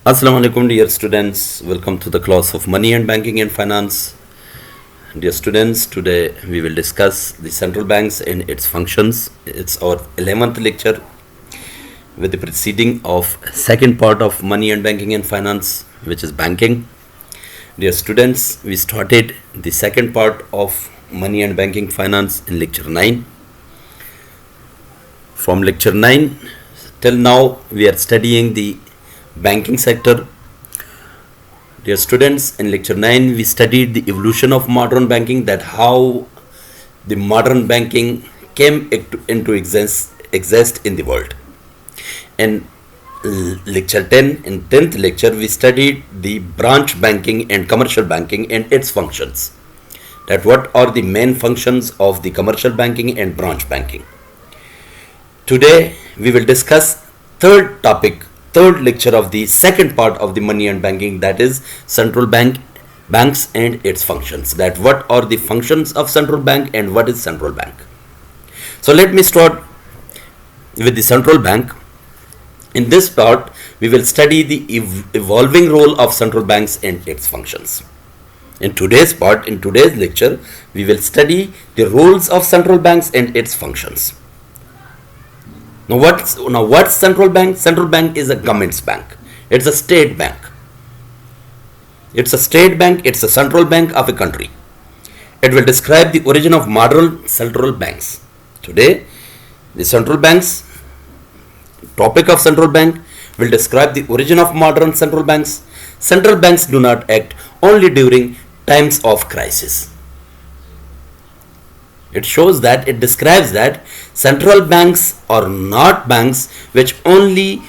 Assalamu alaikum, dear students. Welcome to the class of Money and Banking and Finance. Dear students, today we will discuss the central banks and its functions. It's our 11th lecture with the preceding of second part of Money and Banking and Finance, which is banking. Dear students, we started the second part of Money and Banking Finance in lecture 9. From lecture 9 till now, we are studying the banking sector. Dear students, in lecture 9 we studied the evolution of modern banking, that how the modern banking came into exist in the world. In lecture 10, in 10th lecture, we studied the branch banking and commercial banking and its functions, that what are the main functions of the commercial banking and branch banking. Today we will discuss third lecture of the second part of the money and banking, that is banks and its functions, that what are the functions of central bank and what is central bank. So let me start with the central bank. In this part we will study the evolving role of central banks and its functions. In today's lecture, we will study the roles of central banks and its functions. Now what's central bank? Central bank is a government's bank. It's a state bank. It's a state bank. It's a central bank of a country. It will describe the origin of modern central banks. Today, the central banks, topic of central bank will describe the origin of modern central banks. Central banks do not act only during times of crisis. It describes that central banks are not banks which only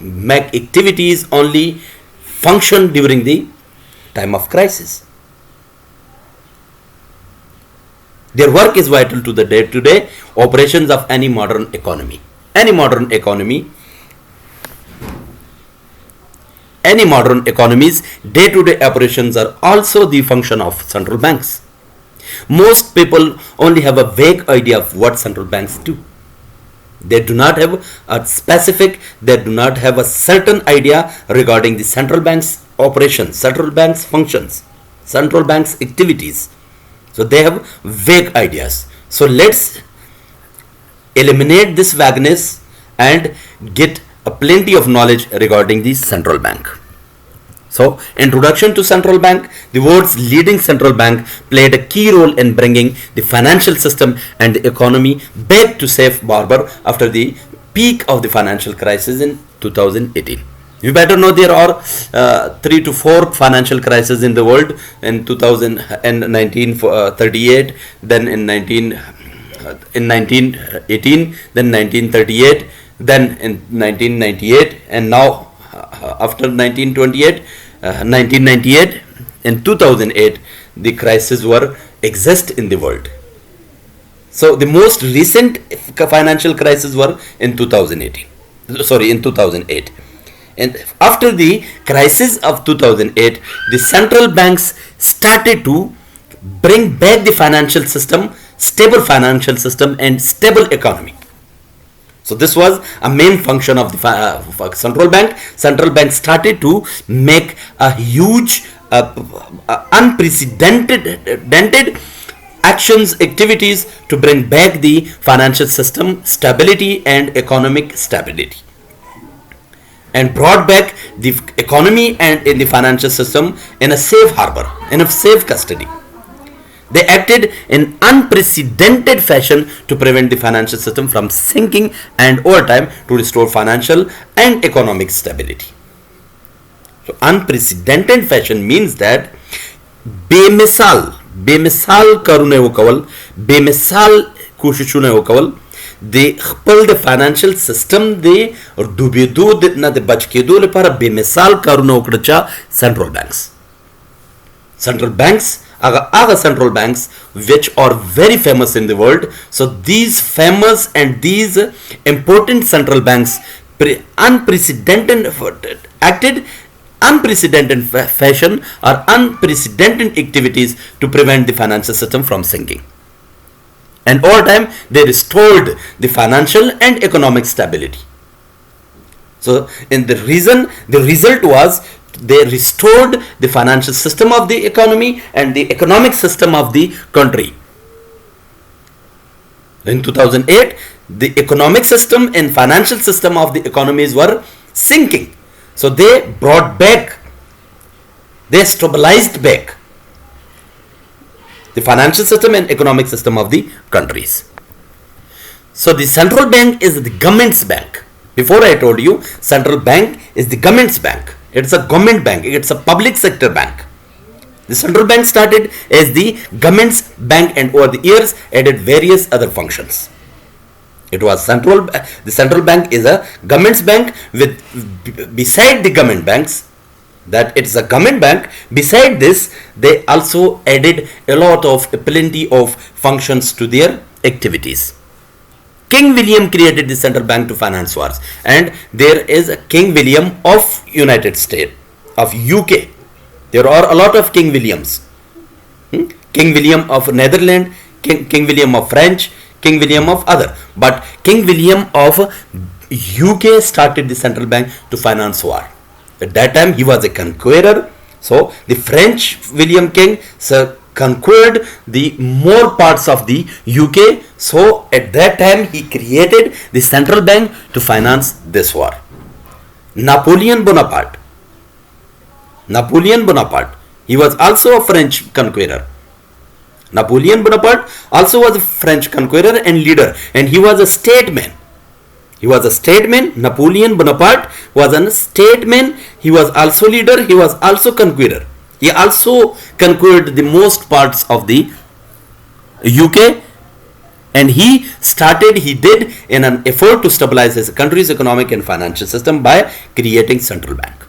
make activities, only function during the time of crisis. Their work is vital to the day-to-day operations of any modern economy. Any modern economy's day-to-day operations are also the function of central banks. Most people only have a vague idea of what central banks do. They do not have a certain idea regarding the central bank's operations, central bank's functions, central bank's activities. So they have vague ideas. So let's eliminate this vagueness and get plenty of knowledge regarding the central bank. So, introduction to central bank. The world's leading central bank played a key role in bringing the financial system and the economy back to safe harbor after the peak of the financial crisis in 2018. You better know there are 3 to 4 financial crises in the world in 1938, then in 1918, then 1938, then in 1998, and now after 1998 and 2008, the crises exist in the world. So the most recent financial crisis were in 2008. And after the crisis of 2008, the central banks started to bring back the financial system, stable financial system and stable economy. So this was a main function of the central bank. Central bank started to make a huge, unprecedented activities to bring back the financial system stability and economic stability, and brought back the economy and in the financial system in a safe harbor, in a safe custody. They acted in unprecedented fashion to prevent the financial system from sinking and over time to restore financial and economic stability. So unprecedented fashion means that बेमिसाल करुने वो कवल बेमिसाल कोशिशों ने वो कवल दे खपल the financial system दे और डूबेदो ना दे बचकेदो ले पर बेमिसाल करुने वो करचा central banks are central banks which are very famous in the world. So these famous and these important central banks acted unprecedented fashion or unprecedented activities to prevent the financial system from sinking. And over time they restored the financial and economic stability. So in the result was they restored the financial system of the economy and the economic system of the country. In 2008, the economic system and financial system of the economies were sinking. So they brought back, they stabilized back the financial system and economic system of the countries. So the central bank is the government's bank. Before I told you, central bank is the government's bank. It's a government bank. It's a public sector bank. The central bank started as the government's bank and over the years added various other functions. It was the central bank is a government's bank with beside the government banks, that it's a government bank. Beside this, they also added plenty of functions to their activities. King William created the central bank to finance wars, and there is a King William of United States, of UK. There are a lot of King Williams. King William of Netherlands, King William of French, King William of other. But King William of UK started the central bank to finance war. At that time he was a conqueror. So the French William King conquered the more parts of the UK. So at that time he created the central bank to finance this war. Napoleon Bonaparte, he was also a French conqueror. Napoleon Bonaparte also was a French conqueror and leader, and he was a statesman. Napoleon Bonaparte was a statesman. He was also leader. He was also conqueror. He also conquered the most parts of the UK, and he did in an effort to stabilize his country's economic and financial system by creating central bank.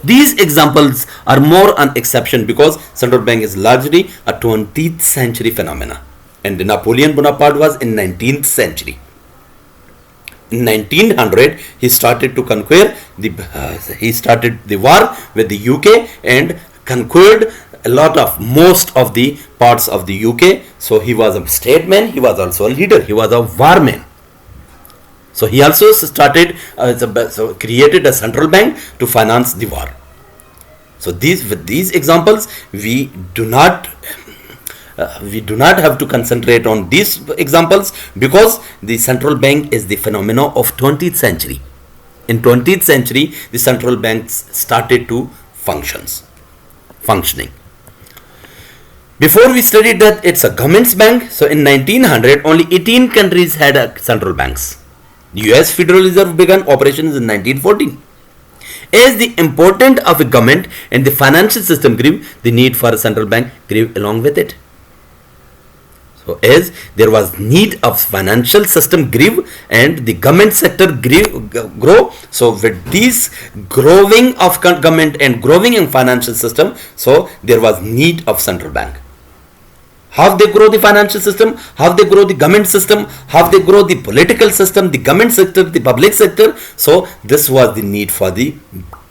These examples are more an exception because central bank is largely a 20th century phenomena, and Napoleon Bonaparte was in 19th century. In 1900, he started to conquer he started the war with the UK and conquered most of the parts of the UK. So he was a statesman, he was also a leader, he was a warman. So he also created a central bank to finance the war. So with these examples, we do not have to concentrate on these examples because the central bank is the phenomenon of 20th century. In 20th century, the central banks started to functioning. Before we studied that it's a government's bank. So in 1900, only 18 countries had central banks. The US Federal Reserve began operations in 1914. As the importance of a government and the financial system grew, the need for a central bank grew along with it. So as there was need of financial system grew and the government sector grow. So with these growing of government and growing in financial system, so there was need of central bank. How they grow the financial system, how they grow the government system, how they grow the political system, the government sector, the public sector. So this was the need for the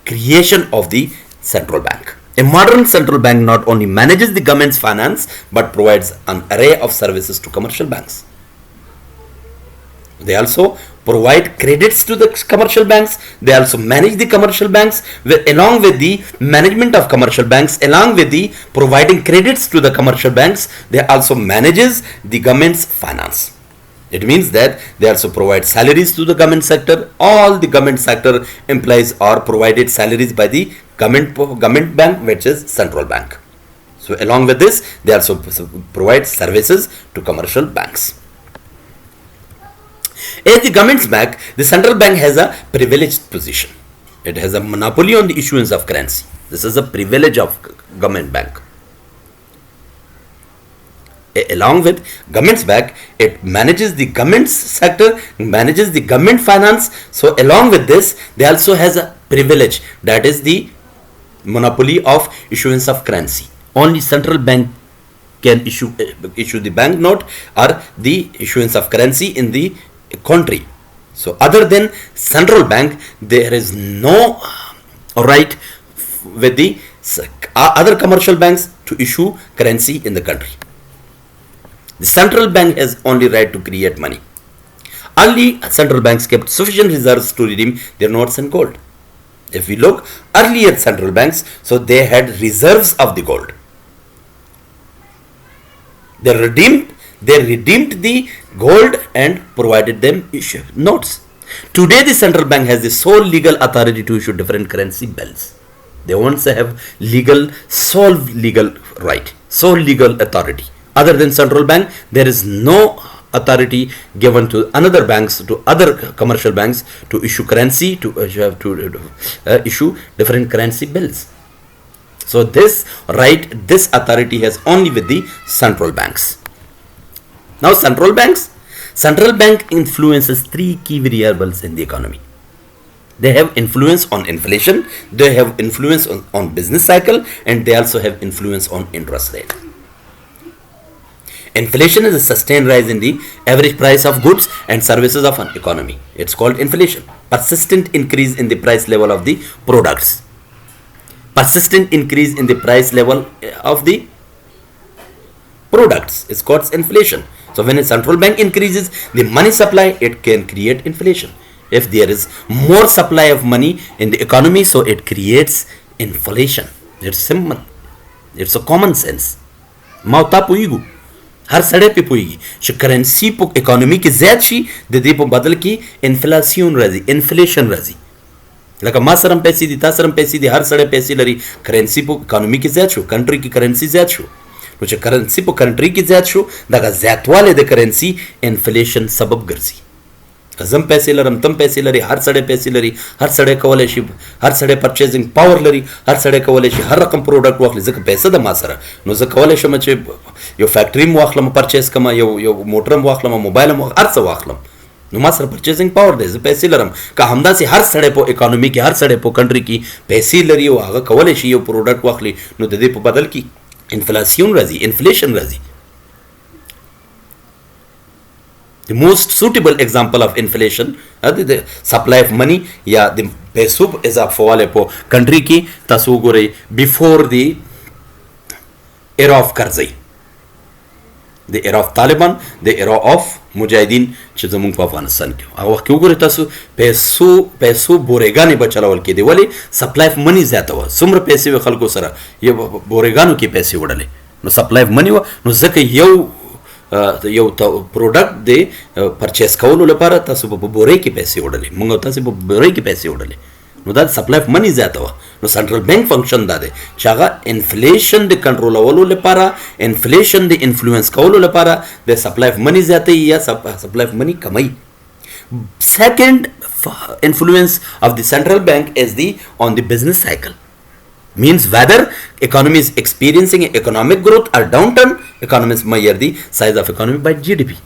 creation of the central bank. A modern central bank not only manages the government's finance but provides an array of services to commercial banks. They also provide credits to the commercial banks. They also manage the commercial banks along with the management of commercial banks, along with the providing credits to the commercial banks. They also manages the government's finance. It means that they also provide salaries to the government sector. All the government sector employees are provided salaries by the government bank, which is central bank. So along with this, they also provide services to commercial banks. As the government's bank, the central bank has a privileged position. It has a monopoly on the issuance of currency. This is a privilege of government bank. Along with government's bank, it manages the government sector, manages the government finance. So along with this, they also has a privilege, that is the monopoly of issuance of currency. Only central bank can issue the banknote or the issuance of currency in the country. So other than central bank, there is no right with the other commercial banks to issue currency in the country. The central bank has only right to create money. Early central banks kept sufficient reserves to redeem their notes and gold. If we look earlier central banks, so they had reserves of the gold. They redeemed the gold and provided them notes. Today, the central bank has the sole legal authority to issue different currency bills. They once have sole legal right, sole legal authority. Other than central bank, there is no authority given to another banks, to other commercial banks, to issue currency, to issue different currency bills. So this right, this authority has only with the central banks. Now central bank influences three key variables in the economy. They have influence on inflation, they have influence on business cycle, and they also have influence on interest rate. Inflation is a sustained rise in the average price of goods and services of an economy. It's called inflation. Persistent increase in the price level of the products. Persistent increase in the price level of the products is called inflation. So when a central bank increases the money supply, it can create inflation. If there is more supply of money in the economy, so it creates inflation. It's simple. It's a common sense. माउता पुईगु हर सड़े पे पुईगी श currency पो economy की ज़्यादा she they पो बदल की inflation राजी इन्फ्लेशन राजी लगा मा सरम पैसी दी ता सरम पैसी दी हर सड़े पैसी लरी करेंसी पो इकोनॉमी की ज़्यादा शो कंट्री की करेंसी ज़्यादा शो नुच करेंसी पो कंट्री की ज़्यादा शो दगा ज़्यादा वाले दे करेंसी इन्फ्लेशन सबब गर्सी जम पैसे लरम तम पैसे लरी हर सड़े पैसे लरी हर सड़े कवले शी हर सड़े परचेजिंग पावर लरी हर सड़े कवले शी हर रकम प्रोडक्ट वाखली जक पैसे द मासरा नो ज कवले श मचे यो फैक्ट्री में वाखलम परचेज कमा यो मोटर में वाखलम मोबाइल में हर स वाखलम नो मासरा परचेजिंग पावर दे ज पैसे लरम का हमदा से हर सड़े पो इकोनॉमी की हर सड़े पो कंट्री की पैसे लरी हो आगा कवले शी यो प्रोडक्ट वाखली नो दे पो बदल की इन्फ्लेशन राजी इन्फ्लेशन राजी. The most suitable example of inflation, the supply of money, या the पैसों is up for वाले पो country की तसु गोरे before the era of Karzai, the era of Taliban, the era of Mujahideen चिज़मुंग को अफगानिस्तान क्यों आवाज़ क्यों गोरे तसु पैसों बोरेगाने बचाला वाले के दे वाले supply of money ज़्यादा हुआ सुम्र पैसे वे खल को सरा ये बोरेगानों के पैसे उड़ाले नो supply of money हुआ नो ज़के यो प्रोडक्ट दे परचेस कौलो लपारा तासु बोरे के पैसे उड़ले मंगो तासु बोरे के पैसे उड़ले नो दैट सप्लाई ऑफ मनी जाता हुआ नो सेंट्रल बैंक फंक्शन दादे चागा इन्फ्लेशन दे कंट्रोल अवलो लपारा इन्फ्लेशन दे इन्फ्लुएंस कौलो लपारा दे सप्लाई ऑफ मनी जाते या सप्लाई ऑफ मनी कमाई. Second influence of the central bank is the on the business cycle. Means whether economy is experiencing economic growth or downturn, economists measure the size of economy by GDP.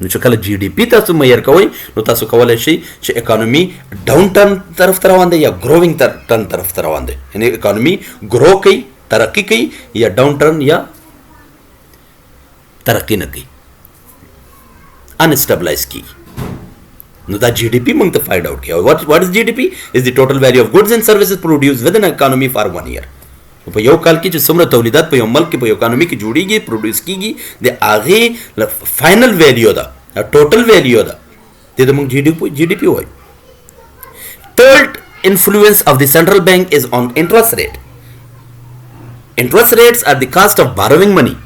नुच कल GDP तासु measure कवई नु तासु कवले she economy downturn तरफ तरवांदे या growing turn तरफ तरवांदे यानी economy grow कई तरक्की कई या downturn या तरक्की न कई unstabilized की. Now that GDP मंग तो find out किया. What is GDP? Is the total value of goods and services produced within an economy for 1 year. तो यो काल की जो समृद्ध तौलीदात पे यो मल्क की पे यो इकोनॉमी की जुड़ीगी प्रोड्यूस कीगी दे आगे फाइनल वैल्यू दा टोटल वैल्यू दा दे तो मंग GDP होई. Third influence of the central bank is on interest rate. Interest rates are the cost of borrowing money.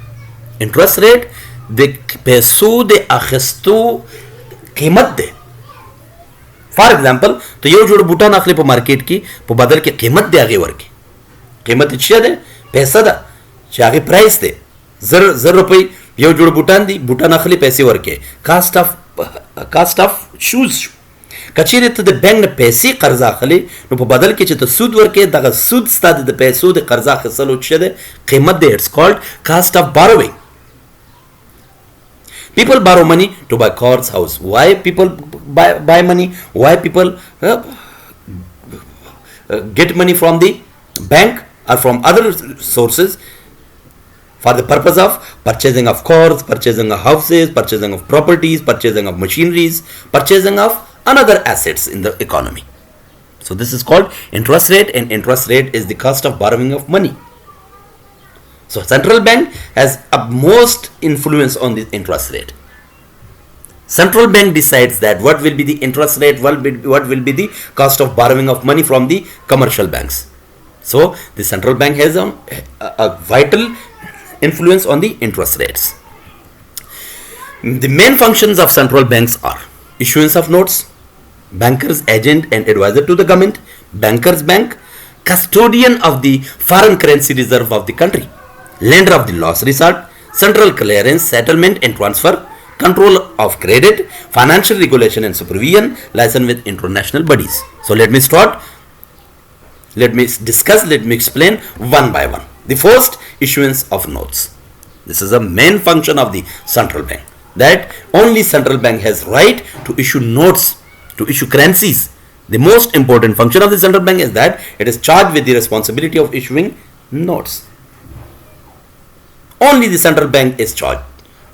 Interest rate de पैसों दे आखिस्तु कीमत दे. फॉर एग्जाम्पल तो यो जोड़ बूटा नाखले पे मार्केट की पे बदल के कीमत दे आगे वर्ग की कीमत इच्छा दे पैसा दा चाहे प्राइस दे जर रुपये यो जोड़ बूटान दी बूटा नाखले पैसे वर्ग के कास्ट ऑफ शूज कचेरे तो दे बैंक ने पैसे कर्जा खले नो पे बदल के तो सूद वर्ग के दागा सूद स्ता दे पैसों दे कर्जा खसल उच्छे दे कीमत दे it's called cost of borrowing. People borrow money to buy cars, house. Why people buy money? Why people get money from the bank or from other sources? For the purpose of purchasing of cars, purchasing of houses, purchasing of properties, purchasing of machineries, purchasing of another assets in the economy. So this is called interest rate, and interest rate is the cost of borrowing of money. So central bank has a most influence on the interest rate. Central bank decides that what will be the interest rate, what will be the cost of borrowing of money from the commercial banks. So the central bank has a vital influence on the interest rates. The main functions of central banks are issuance of notes, banker's agent and advisor to the government, banker's bank, custodian of the foreign currency reserve of the country, lender of the last resort, central clearance, settlement and transfer, control of credit, financial regulation and supervision, license with international bodies. So let me start. Let me discuss, let me explain one by one. The first, issuance of notes. This is a main function of the central bank, that only central bank has right to issue notes, to issue currencies. The most important function of the central bank is that it is charged with the responsibility of issuing notes. Only the central bank is charged.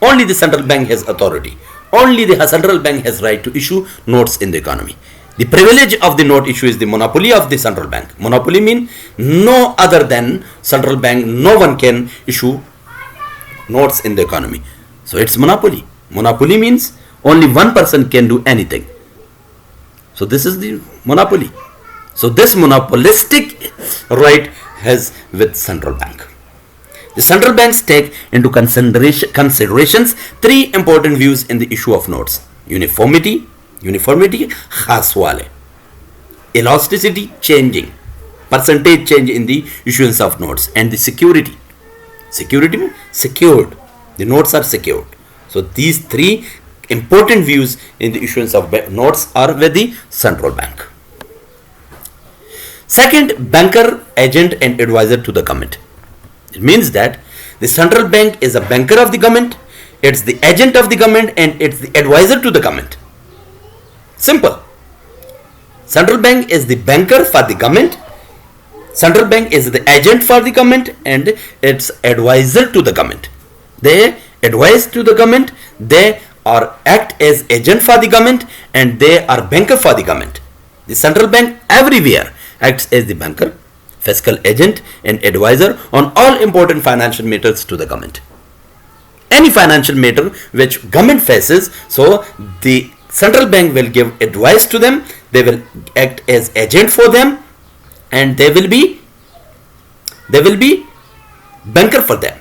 Only the central bank has authority. Only the central bank has right to issue notes in the economy. The privilege of the note issue is the monopoly of the central bank. Monopoly means no other than central bank, no one can issue notes in the economy. So it's monopoly. Monopoly means only one person can do anything. So this is the monopoly. So this monopolistic right has with central bank. The central banks take into considerations three important views in the issue of notes: uniformity, khas wale; elasticity, changing, percentage change in the issuance of notes; and the security. Security means secured. The notes are secured. So these three important views in the issuance of notes are with the central bank. Second, banker, agent and advisor to the government. It means that the central bank is a banker of the government, it's the agent of the government and it's the advisor to the government. Simple. Central bank is the banker for the government, central bank is the agent for the government and it's advisor to the government. They advise to the government, they are act as agent for the government and they are banker for the government. The central bank everywhere acts as the banker, fiscal agent and advisor on all important financial matters to the government. Any financial matter which government faces, so the central bank will give advice to them, they will act as agent for them and they will be banker for them.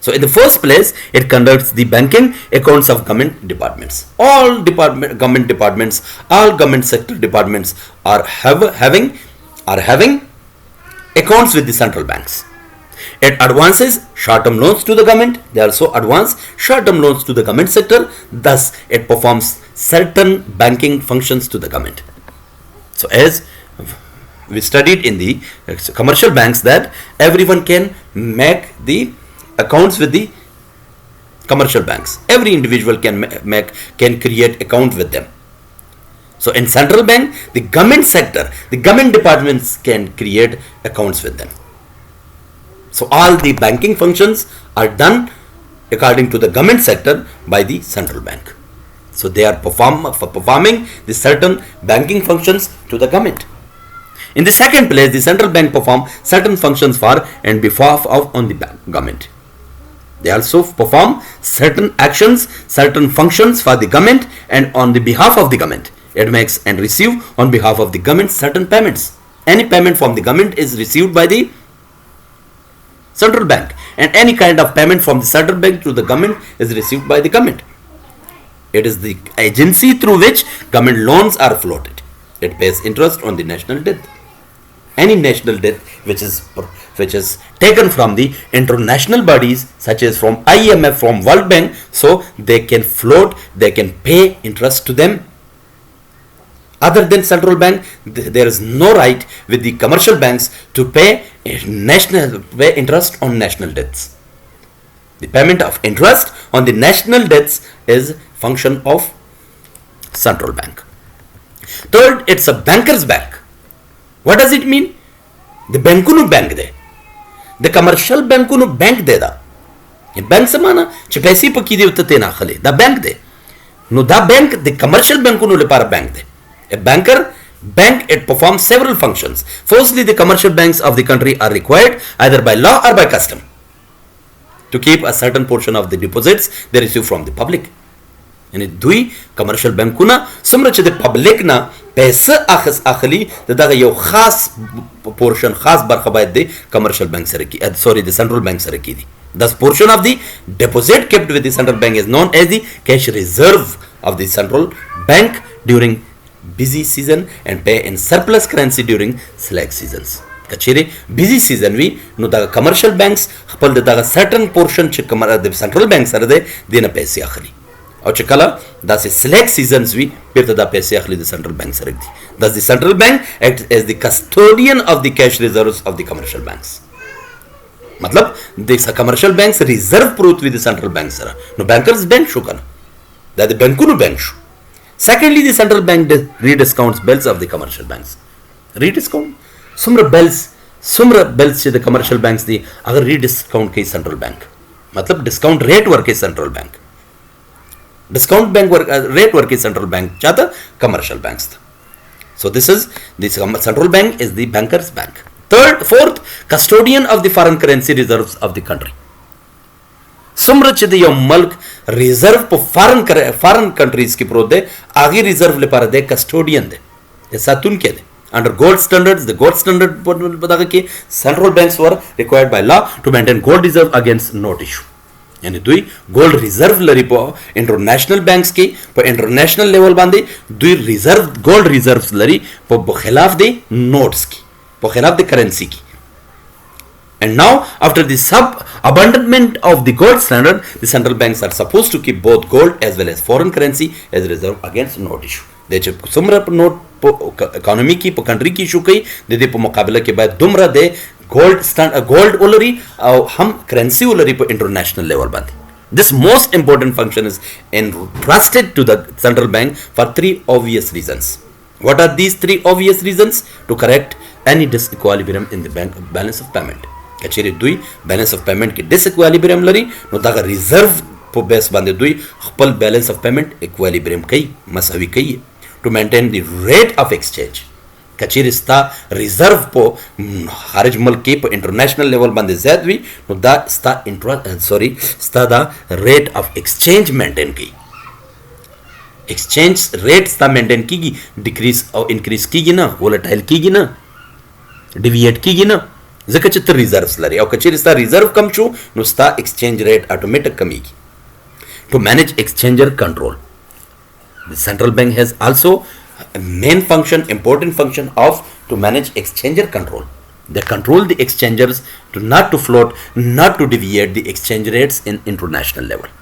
So in the first place, it conducts the banking accounts of government departments. All government departments, all government sector departments are having accounts with the central banks. It advances short-term loans to the government. They also advance short-term loans to the government sector. Thus, it performs certain banking functions to the government. So, as we studied in the commercial banks, that everyone can make the accounts with the commercial banks. Every individual can create account with them. So in central bank, the government sector, the government departments can create accounts with them. So all the banking functions are done according to the government sector by the central bank. So they are performing the certain banking functions to the government. In the second place, the central bank perform certain functions for and behalf of on the government. They also perform certain actions, certain functions for the government and on the behalf of the government. It makes and receive on behalf of the government certain payments. Any payment from the government is received by the central bank and any kind of payment from the central bank to the government is received by the government. It is the agency through which government loans are floated. It pays interest on the national debt. Any national debt which is taken from the international bodies such as from IMF, from World Bank, so they can float, they can pay interest to them. Other than central bank, there is no right with the commercial banks to pay interest on national debts. The payment of interest on the national debts is function of central bank. Third, it's a banker's bank. What does it mean? The bankunu bank de. The commercial bankunu bank de da. The bank samana che paisi paki de utate na khale. The bank de. No the bank, the commercial bankunu le para bank de. A bank, it performs several functions. Firstly, the commercial banks of the country are required either by law or by custom to keep a certain portion of the deposits they receive from the public. یعنی دوی کمرشل بانکونه څومره چې د پبلک نه پیسې اخلي دغه یو خاص پورشن خاص برخه باید د کمرشل بانک سره کی سوري د سنټرل بانک سره کی دي. Thus portion of the deposit kept with the central bank is known as the cash reserve of the central bank during busy season and pay in surplus currency during slack seasons. کچېره busy season وی نو دا کمرشل بانکس خپل دغه certain portion چې د سنټرل بانک سره ده دینه پیسې اخلي او چې کله داسې سلیک سیزنز وي بیرته دا پیسې اخلي د سنټرل بانک سره دي. Thus the central bank acts as the custodian of the cash reserves of the commercial banks. مطلب د کمرشل بانکس ریزرو پروت وي د سنټرل بانک سره نو بانکرز بانک شو کنه دا د بانکونو بانک شو. Secondly, the central bank rediscounts bills of the commercial banks. Rediscount څومره bills چې د کمرشل بانکس دي اگر ریډسکاونټ کوي سنټرل بانک مطلب ډسکاونټ ریټ ورکوي سنټرل بانک ډسکاونټ بانک ریټ ورکوي سنټرل بانک چاته کمرشل بانکس ته. So this is the central bank is the bankers bank. Fourth, custodian of the foreign currency reserves of the country. څومره چې د یو ملک ریزرو په فارن کنټریز کې پروت دی هغه ریزرو لپاره د کسټوډین دی د ساتونکي دی. Under gold standards, the gold standard په دغه کې central banks were required by law to maintain gold reserve against note issue. یعنی دوی ګولډ ریزرو لري په انټرنیشنل بانکس کې په انټرنیشنل لیول باندې دوی ریزرو ګولډ ریزروز لري په خلاف د نوټس کې په خلاف د کرنسی کې. And now after the abandonment of the gold standard the central banks are supposed to keep both gold as well as foreign currency as reserve against note issue. د چې څومره په نوٹ په اکانومي کې په کنټري کې شو کوي د دې په مقابله کې باید دومره د gold ولري او هم کرنسی ولري په انټرنیشنل لیول باندې. This most important function is entrusted to the central bank for three obvious reasons. What are these three obvious reasons? To correct any disequilibrium in the bank balance of payment. کچېرې دوی balance of payment کې disequilibrium لري نو دغه ریزرو په بیس باندې دوی خپل balance of payment equilibrium کوي مساوي کوي. To maintain the rate of exchange. کچېرې ستا ریزرو په خارج ملک کې په انټرنیشنل لیول باندې زیات وي نو دا ستا دا ریټ اف ایکسچینج مینټین کوي. ایکسچینج ریټ ستا مینټین کیږي ډیکریز او انکریز کیږي نه ولټایل کیږي نه ډیویټ کیږي نه ځکه چې ته ریزروز لري او کچېرې ستا ریزرو کم شو نو ستا ایکسچینج ریټ اټومیټک کمیږي. To manage exchanger control. The central bank has also a main function, important function of to manage exchanger control. They control the exchangers not to float, not to deviate the exchange rates in international level.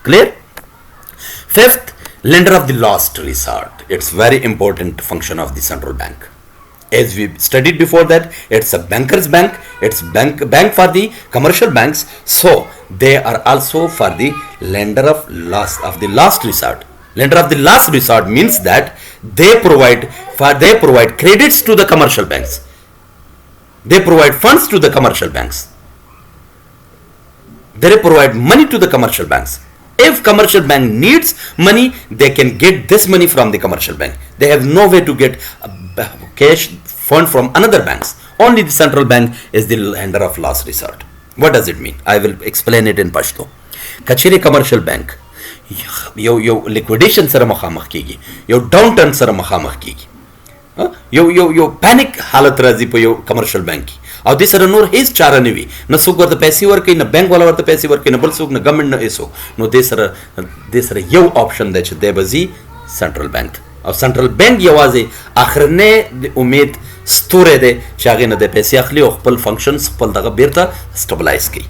Clear? Fifth, lender of the last resort. It's very important function of the central bank. As we studied before that, it's a banker's bank. It's bank for the commercial banks. So they are also for the lender of the last resort. Lender of the last resort means that they provide credits to the commercial banks. They provide funds to the commercial banks. They provide money to the commercial banks. If commercial bank needs money, they can get this money from the commercial bank. They have no way to get cash fund from another banks. Only the central bank is the lender of last resort. What does it mean? I will explain it in Pashto. Kachiri commercial bank یو لیکویډیشن سره مخامخ کیږي یو ډاون ټرن سره مخامخ کیږي یو پانیک حالت راځي په یو کمرشل بانک کې او د سره نور هیڅ چاره نه وي نه څوک ورته پیسې ورکوي نه بانک والا ورته پیسې ورکوي نه بل څوک نه ګورنمنټ نه هیڅوک نو د سره یو آپشن دی چې دی به ځي سنټرل بانک او سنټرل بانک یوازې اخرنی د امید ستوری دی چې هغې نه د پیسې اخلي او خپل فنکشنز خپل دغه بیرته سټبلایز کوي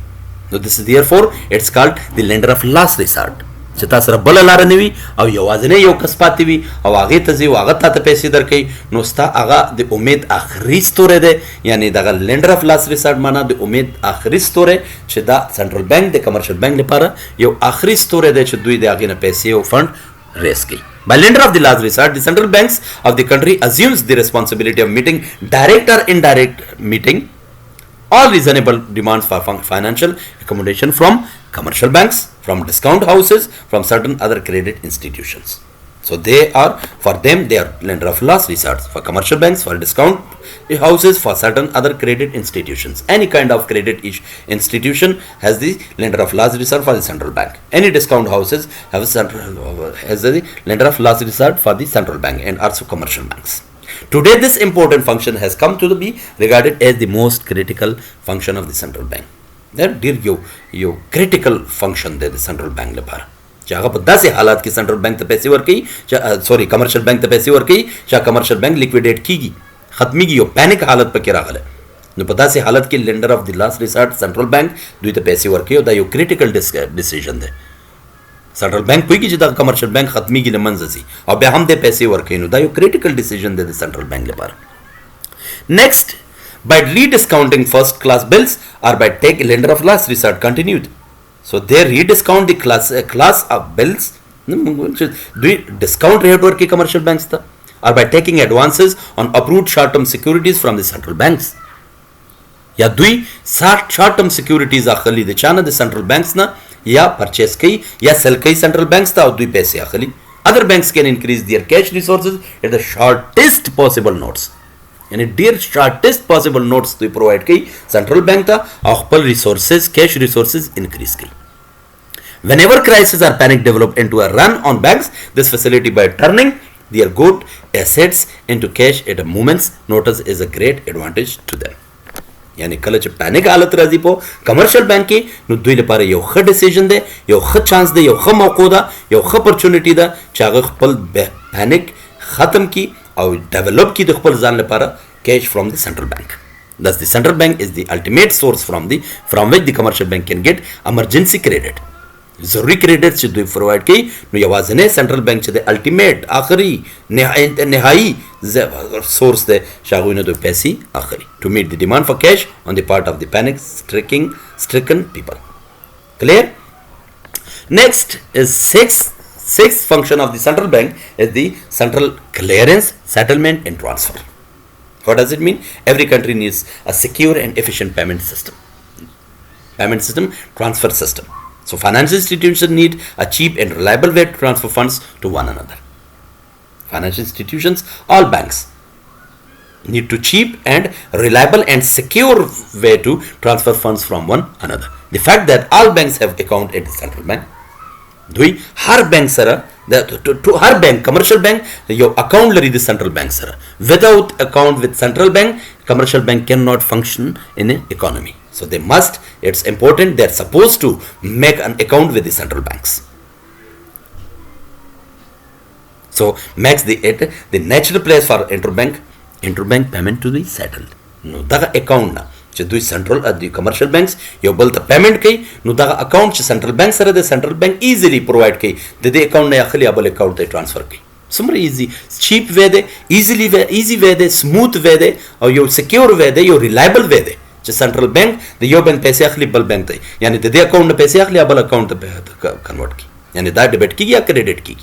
نو دس از دیئرفور اټس کالډ د لینډر اف لاست ریسارټ چې تا سره بله لاره نه وي او یوازینی یو کس پاتې وي او هغې ته ځي او هغه تا ته پیسې درکوي نو ستا هغه د امید آخري ستوری دی یعنې دغه لینډر اف لاست ریسارټ معنا د امید آخري ستوری چې دا سنټرل بانک د کمرشل بانک لپاره یو آخري ستوری دی چې دوی د هغې نه پیسې او فنډ ریس کوي. By lender of the last resort, the central banks of the country assumes the responsibility of meeting direct or indirect meeting all reasonable demands for financial accommodation from commercial banks, from discount houses, from certain other credit institutions. So they are, for them, they are lender of last resort. For commercial banks, for discount houses, for certain other credit institutions. Any kind of credit institution has the lender of last resort for the central bank. Any discount houses have has the lender of last resort for the central bank and also commercial banks. Today, this important function has come to be regarded as the most critical function of the central bank. There, dear, you critical function there the central bank le par. चाहे आप 10 हालात की central bank तो पैसे work की sorry commercial bank तो पैसे work की चाहे कमर्शियल बैंक लिक्विडेट कीगी खत्मी की पैनिक हालत पर क्या गल है जो 50 हालत की lender of the last resort central bank दुई तो पैसे वर्क की होता है क्रिटिकल डिसीजन दे सेंट्रल बैंक कोई की जिदा कमर्शियल बैंक खत्मी की मंजसी और बे हम दे पैसे वर्क की होता है क्रिटिकल डिसीजन दे सेंट्रल बैंक ले पर next by rediscounting first class bills or by take lender of last resort continued. So they rediscount the class of bills. Do discount rate work commercial banks tha, or by taking advances on approved short-term securities from the central banks. या दुई short-term securities आखली दे चाना the central banks ना या purchase कई या sell कई central banks था और दुई पैसे आखली. Other banks can increase their cash resources at the shortest possible notes. यानी dear shortest possible notes तो provide कई central bank था और resources cash resources increase कई. Whenever crises or panic develop into a run on banks, this facility by turning their good assets into cash at a moment's notice is a great advantage to them. यानी कल च panic हालत राजी पो commercial bank की नु दुइले पारे यो ख डिसीजन दे यो ख चांस दे यो ख मौको दा यो ख अपॉर्चुनिटी दा चाग खपल पैनिक खत्म की और डेवलप की खपल जान ले पारा cash from the central bank. Thus the central bank is the ultimate source from which the commercial bank can get emergency credit. जरूरी क्रेडिट से दुई प्रोवाइड की नु यवाजने सेंट्रल बैंक से अल्टीमेट आखिरी निहाई सोर्स दे शागुई ने दो पैसे आखिरी to meet the demand for cash on the part of the panic stricken people. Clear? Next is sixth function of the central bank is the central clearance, settlement and transfer. What does it mean? Every country needs a secure and efficient payment system, transfer system. So financial institutions need a cheap and reliable way to transfer funds to one another. Financial institutions, all banks, need to cheap and reliable and secure way to transfer funds from one another. The fact that all banks have account at the central bank, दुई हर bank सरा to her bank commercial bank your account लरी the central bank सरा. Without account with central bank, commercial bank cannot function in an economy. So they must, it's important, they're supposed to make an account with the central banks. So makes the natural place for interbank payment to be settled. No daga account na च दुई central the commercial banks यो बल त payment कई नु दागा account च central bank सरा the central bank easily provide कई दे account ने अखली अबल account ते transfer कई. Somewhere easy, cheap way दे, easy way दे, smooth way दे और यो secure way दे, यो reliable way दे. च central bank the yo bank पैसे अखली बल बैंक ते यानी दे account ने पैसे अखली अबल account ते convert की यानी दा debit की या credit की.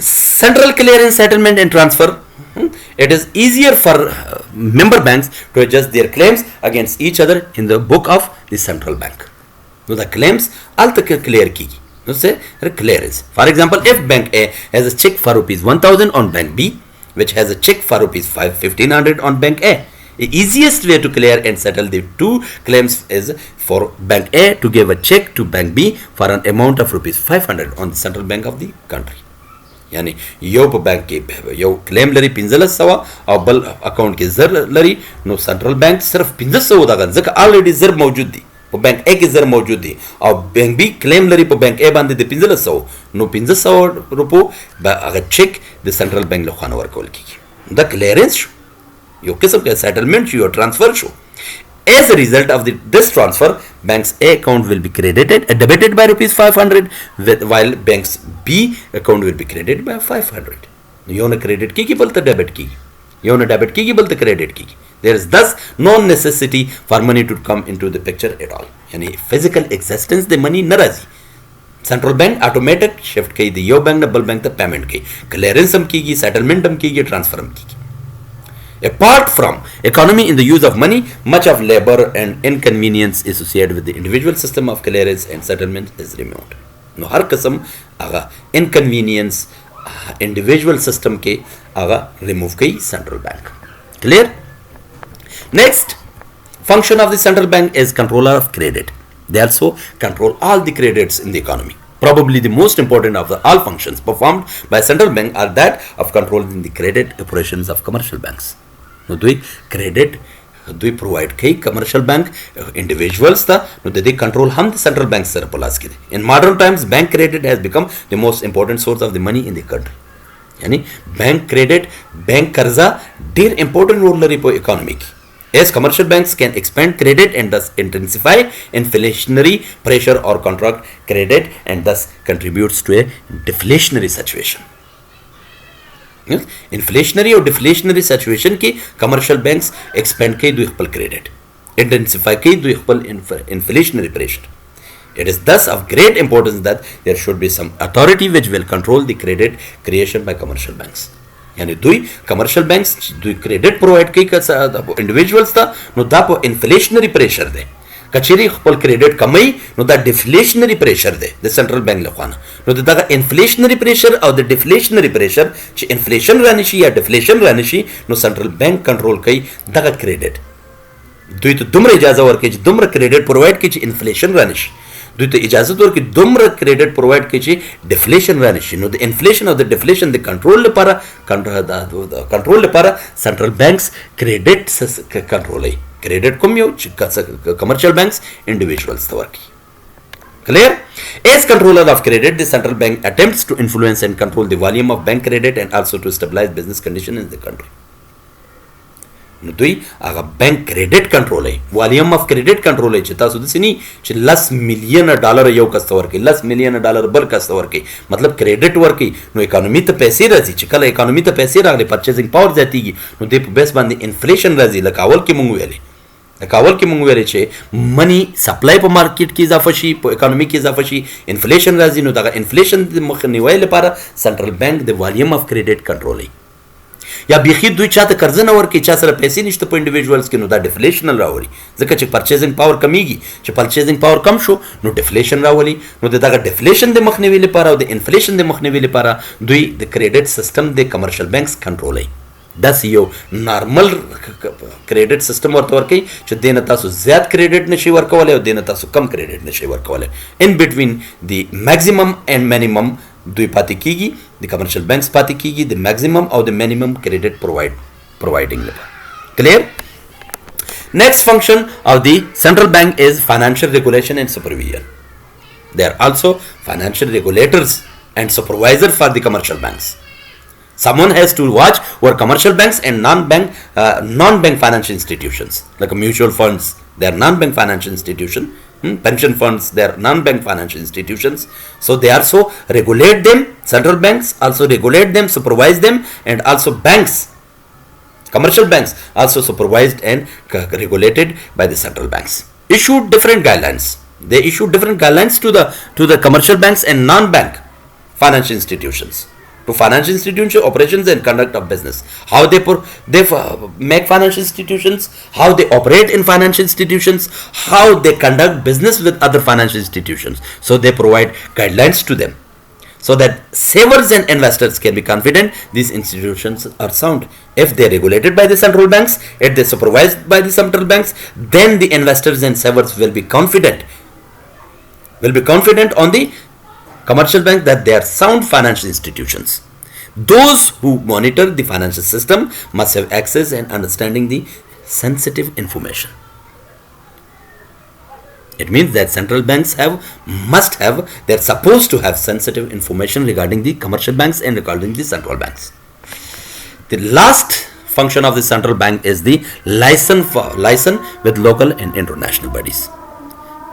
Central clearance, settlement and transfer. It is easier for member banks to adjust their claims against each other in the book of the central bank. So the claims all clear ki. So say clearance. For example, if bank A has a check for rupees 1000 on bank B, which has a check for rupees 1500 on bank A, the easiest way to clear and settle the two claims is for bank A to give a check to bank B for an amount of rupees 500 on the central bank of the country. यानी यो bank के यो claim लरी 1500 और बल account के जर लरी no central bank सिर्फ 1500 दागा जक ऑलरेडी जर मौजूद दी वो बैंक ए की जर मौजूद दी और बैंक बी क्लेम लरी पर बैंक ए बांधे दे 1500 नो 1500 रुपो अगर चेक द सेंट्रल बैंक लो खान वर्क की द क्लियरेंस यो किस्म का सेटलमेंट यो ट्रांसफर शो. As a result of this transfer, bank's A account will be debited by rupees 500, while bank's B account will be credited by 500. You want credit ki bolte debit ki. You want debit ki bolte credit ki. There is thus no necessity for money to come into the picture at all. Yani physical existence the money narazi. Central bank automatic shift ki the yo bank double bank the payment ki. Clearance hum ki, settlement hum ki, transfer hum ki. Apart from economy in the use of money, much of labor and inconvenience associated with the individual system of clearance and settlement is removed. नो हर किस्म आगा inconvenience individual system के आगा remove कई central bank. Clear. Next function of the central bank is controller of credit. They also control all the credits in the economy. Probably the most important of the all functions performed by central bank are that of controlling the credit operations of commercial banks. No, do credit do provide key commercial bank individuals था no they control हम the central bank से रपोलास के. In modern times, bank credit has become the most important source of the money in the country. यानी bank credit bank कर्जा ढेर important role लरी पो economy की. As commercial banks can expand credit and thus intensify inflationary pressure or contract credit and thus contributes to a deflationary situation. Yes? Inflationary or deflationary situation की commercial banks expand के दो equal credit, intensify के दो equal inflationary pressure. It is thus of great importance that there should be some authority which will control the credit creation by commercial banks. यानी दुई commercial banks दुई credit provide कई individuals था नो दापो inflationary pressure दे कचेरी खपल क्रेडिट कमई नो दा डिफ्लेशनरी प्रेशर दे द सेंट्रल बैंक लखवाना नो दा इन्फ्लेशनरी प्रेशर और द डिफ्लेशनरी प्रेशर ची इन्फ्लेशन रानिशी या डिफ्लेशन रानिशी नो सेंट्रल बैंक कंट्रोल कई दा क्रेडिट दुई तो दुमरे इजाजत वर्के दुमरे क्रेडिट प्रोवाइड की इन्फ्लेशन रानिशी दुई तो इजाजत वर्के दुमरे क्रेडिट प्रोवाइड की डिफ्लेशन रानिशी नो द इन्फ्लेशन और द डिफ्लेशन द कंट्रोल ले पारा सेंट्रल बैंक्स क्रेडिट कंट्रोल है क्रेडिट कमियो कमर्शियल बैंक्स इंडिविजुअल्स वर्की. Clear? As controller of credit, the central bank attempts to influence and control the volume of bank credit and also to stabilize business conditions in the country. दुई आगा bank credit control है volume of credit control है चिता सुदसिनी च $10 million यो कस्तवर के $10 million बर कस्तवर के मतलब credit work की नो इकोनॉमी तो पैसे रजी चिकल इकोनॉमी तो पैसे रागले परचेसिंग पावर जाती की नो दे बेस बांधी इन्फ्लेशन रजी लकावल की मंगवेले लकावल की मंगवेले छे मनी सप्लाई पर मार्केट की इजाफशी इकोनॉमी की इजाफशी इन्फ्लेशन रजी नो दागा इन्फ्लेशन मुख निवाइले पारा central bank the volume of credit control है या बिखी दुई चाहते कर्ज नवर की चा सर पैसे निश्चित पो इंडिविजुअल्स के नो दा डिफ्लेशनल रावली जका चे परचेसिंग पावर कमीगी चे परचेसिंग पावर कम शो नो डिफ्लेशन रावली नो दे दागा डिफ्लेशन दे मखने वेले पारा दे इन्फ्लेशन दे मखने वेले पारा दुई the credit system they commercial banks control है दस यो नॉर्मल क्रेडिट सिस्टम वर्त वर्क चे देना तासु ज्यादा क्रेडिट नशे वर्क वाले और देना तासु कम क्रेडिट नशे वर्क वाले in between the maximum and minimum दुई पाती कीगी द कमर्शियल बैंक्स पाती कीगी द मैक्सिमम और the minimum credit providing clear. Next function of the central bank is financial regulation and supervision. They are also financial regulators and supervisor for the commercial banks. Someone has to watch over commercial banks and non-bank financial institutions like mutual funds. They are non-bank financial institutions. Pension funds, they are non-bank financial institutions. So they also regulate them. Central banks also regulate them, supervise them, and also banks, commercial banks, also supervised and regulated by the central banks. Issued different guidelines. They issued different guidelines to the commercial banks and non-bank financial institutions. To financial institutions operations and conduct of business, how they make financial institutions, how they operate in financial institutions, how they conduct business with other financial institutions. So they provide guidelines to them so that savers and investors can be confident these institutions are sound. If they are regulated by the central banks, if they are supervised by the central banks, then the investors and savers will be confident on the commercial bank that they are sound financial institutions. Those who monitor the financial system must have access and understanding the sensitive information. It means that central banks they're supposed to have sensitive information regarding the commercial banks and regarding the central banks. The last function of the central bank is the license with local and international bodies.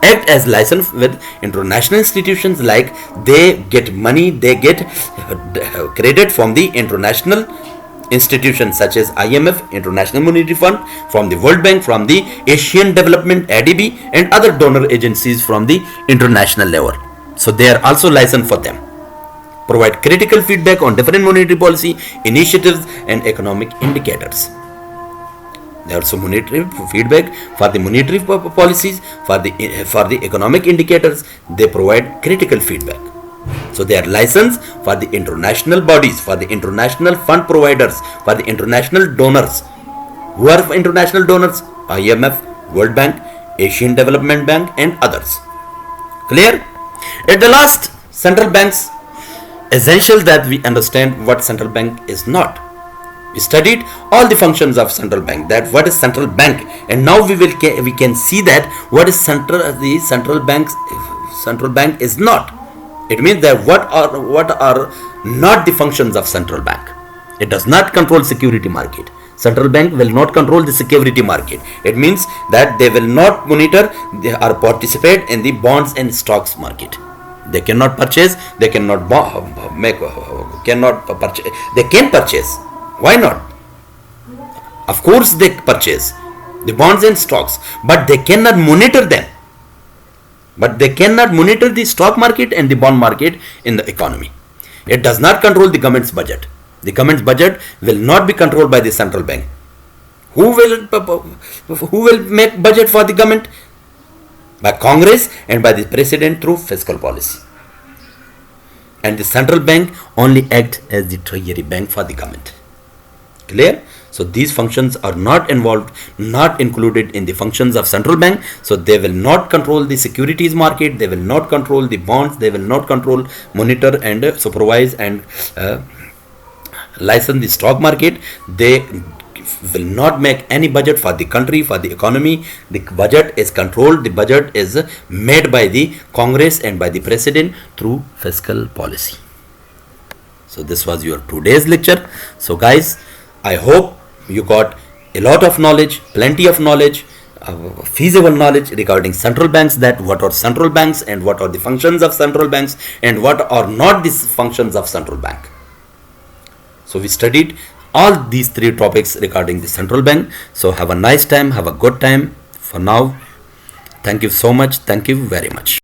Act as license with international institutions like they get money, they get credit from the international institutions such as IMF, International Monetary Fund, from the World Bank, from the Asian Development ADB and other donor agencies from the international level. So they are also licensed for them. Provide critical feedback on different monetary policy initiatives and economic indicators. They also monetary feedback for the monetary policies, for the economic indicators. They provide critical feedback. So they are licensed for the international bodies, for the international fund providers, for the international donors. Who are international donors? IMF, World Bank, Asian Development Bank, and others. Clear? At the last, central banks, essential that we understand what central bank is not. We studied all the functions of central bank, that what is central bank, and now we can see that what is the central bank is not. It means that what are not the functions of central bank. It does not control security market. Central bank will not control the security market. It means that they will not monitor or participate in the bonds and stocks market. They cannot purchase. They cannot purchase. They can purchase. Why not? Of course they purchase the bonds and stocks, but they cannot monitor them. But they cannot monitor the stock market and the bond market in the economy. It does not control the government's budget. The government's budget will not be controlled by the central bank. Who will make budget for the government? By Congress and by the president through fiscal policy. And the central bank only acts as the treasury bank for the government. Clear? So these functions are not involved, not included in the functions of central bank. So they will not control the securities market. They will not control the bonds. They will not control, monitor and supervise and license the stock market. They will not make any budget for the country, for the economy. The budget is controlled. The budget is made by the Congress and by the president through fiscal policy. So this was your today's lecture. So guys, I hope you got a lot of knowledge, plenty of knowledge, feasible knowledge regarding central banks, that what are central banks and what are the functions of central banks and what are not the functions of central bank. So we studied all these three topics regarding the central bank. So have a nice time, have a good time. For now, thank you so much. Thank you very much.